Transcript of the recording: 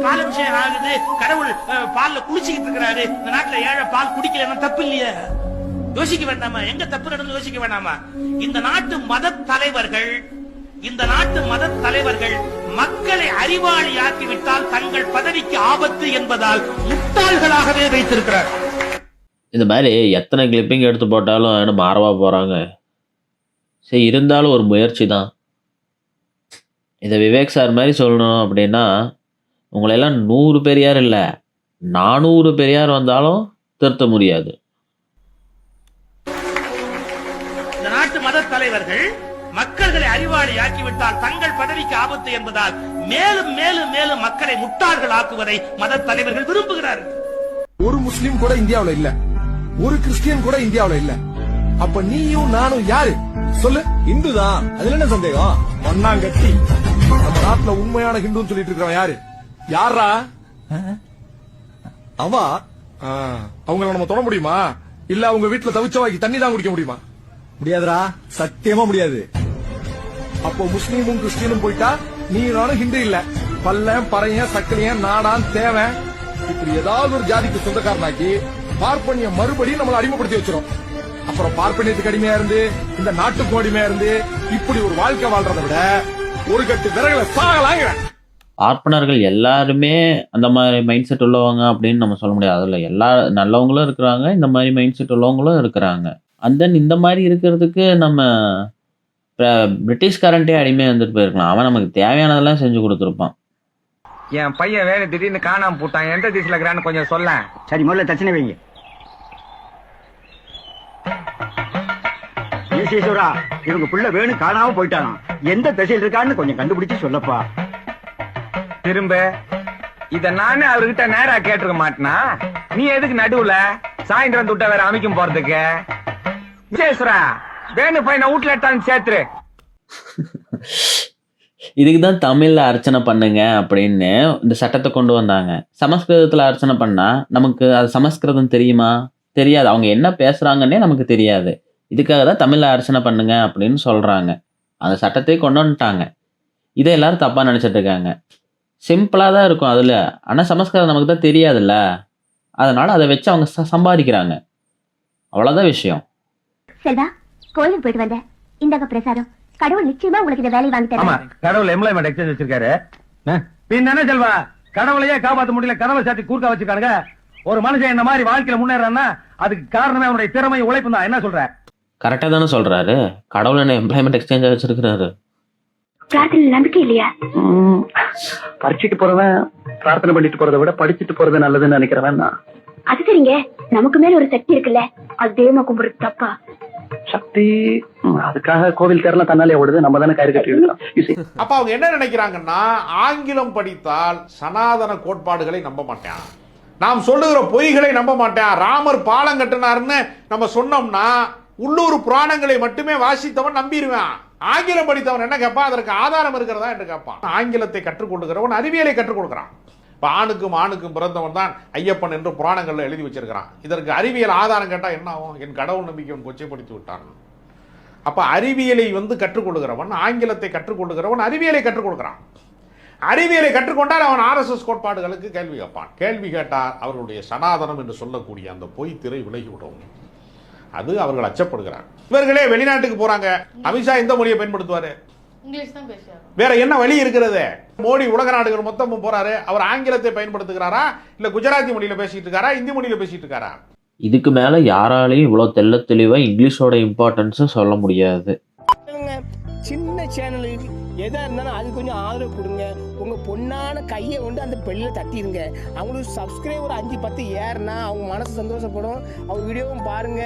பால் அபிஷேகம் ஆகுது, கடவுள் பால்ல குளிச்சுக்கிட்டு இருக்கிறாரு, இந்த நாட்டுல ஏழை பால் குடிக்கலன்னா தப்பு இல்லையா? யோசிக்க வேண்டாமா? எங்க தப்பு நடந்து யோசிக்க வேண்டாமா? இந்த நாட்டு மத தலைவர்கள் மக்களை அறிவாளியாக்கிவிட்டால் தங்கள் பதவிக்கு ஆபத்து என்பதால் முட்டாள்களாகவே வைத்திருக்கிறார். இந்த மாதிரி எத்தனை கிளிப்பிங் எடுத்து போட்டாலும் என்ன மாறவா போகிறாங்க? சரி, இருந்தாலும் ஒரு முயற்சி தான். இதை விவேக் சார் மாதிரி சொல்லணும் அப்படின்னா, உங்களையெல்லாம் 100 பெரியார் இல்லை 400 பெரியார் வந்தாலும் திருத்த முடியாது. இந்த நாட்டு மத தலைவர்கள் மக்களை அறிவாளியாக்கிவிட்டால் தங்கள் பதவிக்கு ஆபத்து என்பதால் மேலும் மேலும் மேலும் மக்களை முட்டாள்கள் ஆக்குவதை மத தலைவர்கள் விரும்புகிறார்கள். ஒரு முஸ்லீம் கூட இந்தியாவுல இல்ல, ஒரு கிறிஸ்டியன் கூட இந்தியாவுல இல்ல. அப்ப நீயும் நானும் யாரு சொல்லு? இந்து தான். அதுல என்ன சந்தேகம்? மண்ணாங்கட்டி. நம்ம நாட்டுல உண்மையான ஹிந்துன்னு சொல்லிட்டு இருக்கிறவன் யாரு? யாரா அவா? அவங்கள நம்ம தொட முடியுமா? இல்ல அவங்க வீட்டுல தவிச்சவாக்கி தண்ணி தான் குடிக்க முடியுமா? முடியாதுடா, சத்தியமா முடியாது. அப்போ முஸ்லீமும் கிறிஸ்டியனும் போயிட்டா நீ நானும் ஹிந்து இல்ல. பல்லன் பறையன் சக்கலியன் நாடான் தேவன் இப்படி ஏதாவது ஒரு ஜாதிக்கு சொந்தக்காரனாக்கி பார்ப்பனிய மறுபடியும் நம்மளை அடிமைப்படுத்தி வச்சிரும். அப்புறம் பார்ப்பனியத்துக்கு அடிமையா இருந்து இந்த நாட்டுக்கும் அடிமையா இருந்து இப்படி ஒரு வாழ்க்கை வாழ்றதை விட ஒரு கட்டு விறகுல சாகலாங்க. பார்ப்பனர்கள் எல்லாருமே அந்த மாதிரி மைண்ட் செட் உள்ளவங்க அப்படின்னு நம்ம சொல்ல முடியாது. அதில் எல்லா நல்லவங்களும் இருக்கிறாங்க, இந்த மாதிரி மைண்ட் செட் உள்ளவங்களும் இருக்கிறாங்க. அண்ட் தென் இந்த மாதிரி இருக்கிறதுக்கு நம்ம பிரிட்டிஷ்காரன்ட்டே அடிமையாக வந்துட்டு போயிருக்கலாம். அவன் நமக்கு தேவையானதெல்லாம் செஞ்சு கொடுத்துருப்பான். என் பையன் வேலை திடீர்னு காணாம போட்டான், எந்த திசையில இருக்கிறான்னு கொஞ்சம் சொல்ல. சரி, முதல்ல தட்சணை வைங்க. ஈஸ்வரா, இவங்க புள்ள வேணு காணாம போயிட்டானா, எந்த திசையில் இருக்கான்னு கொஞ்சம் கண்டுபிடிச்சு சொல்லப்பா. திரும்ப இத நானே அவர்கிட்ட நேரா கேட்டிருக்க மாட்டேனா? நீ எதுக்கு நடுவுல சாயந்தரம் துட்ட வேற அமைக்கும் போறதுக்கு? விஜயேஸ்வரா, வேணு பையனை வீட்டுல எடுத்தான்னு சேர்த்துரு. இதுக்கு தான் தமிழில் அர்ச்சனை பண்ணுங்க அப்படின்னு இந்த சட்டத்தை கொண்டு வந்தாங்க. சமஸ்கிருதத்தில் அர்ச்சனை பண்ணால் நமக்கு அது சமஸ்கிருதம் தெரியுமா? தெரியாது. அவங்க என்ன பேசுகிறாங்கன்னே நமக்கு தெரியாது. இதுக்காக தான் தமிழில் அர்ச்சனை பண்ணுங்க அப்படின்னு சொல்கிறாங்க. அந்த சட்டத்தை கொண்டு வந்துட்டாங்க. இதை எல்லாரும் தப்பாக நினச்சிட்டு இருக்காங்க. சிம்பிளாக தான் இருக்கும் அதில். ஆனால் சமஸ்கிருதம் நமக்கு தான் தெரியாதுல்ல, அதனால் அதை வச்சு அவங்க சம்பாதிக்கிறாங்க. அவ்வளோதான் விஷயம். செல்வா, கோயிலுக்கு போயிட்டு வந்தேன். இந்தாங்க பிரசாதம். கடவுள் நிச்சயமா உங்களுக்கு இந்த வேலையை வாங்கி தருவார். கடவுள் எம்ப்ளாய்மெண்ட் எக்ஸ்சேஞ்ச் வச்சிருக்காரு. பின்ன செல்வா, கடவுளையே காப்பாற்ற முடியல, கதவை சாத்தி கூர்க்கா வச்சிருக்கானுங்க. ஒரு மனுஷன் இந்த மாதிரி வாழ்க்கையில முன்னேறான்னா அதுக்கு காரணமே அவனுடைய திறமை உழைப்பு தான். என்ன சொல்ற? கரெக்டாக தானே சொல்கிறாரு. கடவுள் என்ன எம்ப்ளாய்மெண்ட் எக்ஸ்சேஞ்சாக வச்சிருக்கிறாரு. பிரார்த்தனை நம்பிக்கை இல்லையா? பறிச்சுட்டு போறவன் பிரார்த்தனை பண்ணிட்டு போறதை விட படிச்சுட்டு போறது நல்லதுன்னு நினைக்கிறவன் தான். அது சரிங்க, நமக்கு மேல ஒரு சக்தி இருக்குல்ல, அது தெய்வமா கும்பிடுறது தப்பா? சக்தி அதுக்காக கோவில் தேரலாம் தன்னாலே ஓடுது, நம்ம தானே கயிறு கட்டி இருக்கோம். அப்ப அவங்க என்ன நினைக்கிறாங்கன்னா, ஆங்கிலம் படித்தால் சனாதன கோட்பாடுகளை நம்ப மாட்டான், நாம் சொல்லுகிற பொய்களை நம்ப மாட்டான். ராமர் பாலம் கட்டினார்னு நம்ம சொன்னோம்னா உள்ளூர் புராணங்களை மட்டுமே வாசித்தவன் நம்பிடுவான். ஆங்கிலம் படித்தவன் என்ன கேட்பான்? அதற்கு ஆதாரம் இருக்கிறதா என்று கேட்பான். ஆங்கிலத்தை கற்றுக் கொடுக்கிறவன் அறிவியலை கற்றுக் கொடுக்கிறான். இப்போ ஆணுக்கும் பிறந்தவன் தான் ஐயப்பன் என்று புராணங்களில் எழுதி வச்சிருக்கிறான். இதற்கு அறிவியல் ஆதாரம் கேட்டால் என்ன ஆகும்? என் கடவுள் நம்பிக்கைவன் கொச்சைப்படுத்தி விட்டான். அப்போ அறிவியலை கற்றுக் கொடுக்கிறவன், ஆங்கிலத்தை கற்றுக் கொடுக்கிறவன் அறிவியலை கற்றுக் கொடுக்கிறான். அறிவியலை கற்றுக்கொண்டால் அவன் RSS கோட்பாடுகளுக்கு கேள்வி கேட்பான். கேள்வி கேட்டால் அவர்களுடைய சனாதனம் என்று சொல்லக்கூடிய அந்த பொய் திரை விலகிவிடும். அது அவர்கள் அச்சப்படுகிறார். இவர்களே வெளிநாட்டுக்கு போறாங்க. அமித்ஷா எந்த மொழியை பயன்படுத்துவாரு? இங்கிலீஷ் தான் பேசுவார். வேற என்ன வழி இருக்கிறது? மோடி உலக நாடுகள் மொத்தமும் போறாரு. அவர் ஆங்கிலத்தை பயன்படுத்துகிறாரா, இல்ல குஜராத்தி மொழியில பேசிட்டு இருக்காரா, இந்தி மொழியில பேசிட்டு இருக்காரா? இதுக்கு மேல யாராலையும் இவ்வளவு தெள்ள தெளிவா இங்கிலீஷோட இம்பார்ட்டன்ஸ் சொல்ல முடியாது. சின்ன சேனலுக்கு எதா இருந்தாலும் அது கொஞ்சம் ஆதரவு கொடுங்க. உங்க பொண்ணான கையை கொண்டு அந்த பெல்லில் தட்டிடுங்க. அவங்களுக்கு சப்ஸ்கிரைபர் 5-10 ஏறுனா அவங்க மனசு சந்தோஷப்படும். அவங்க வீடியோவும் பாருங்க.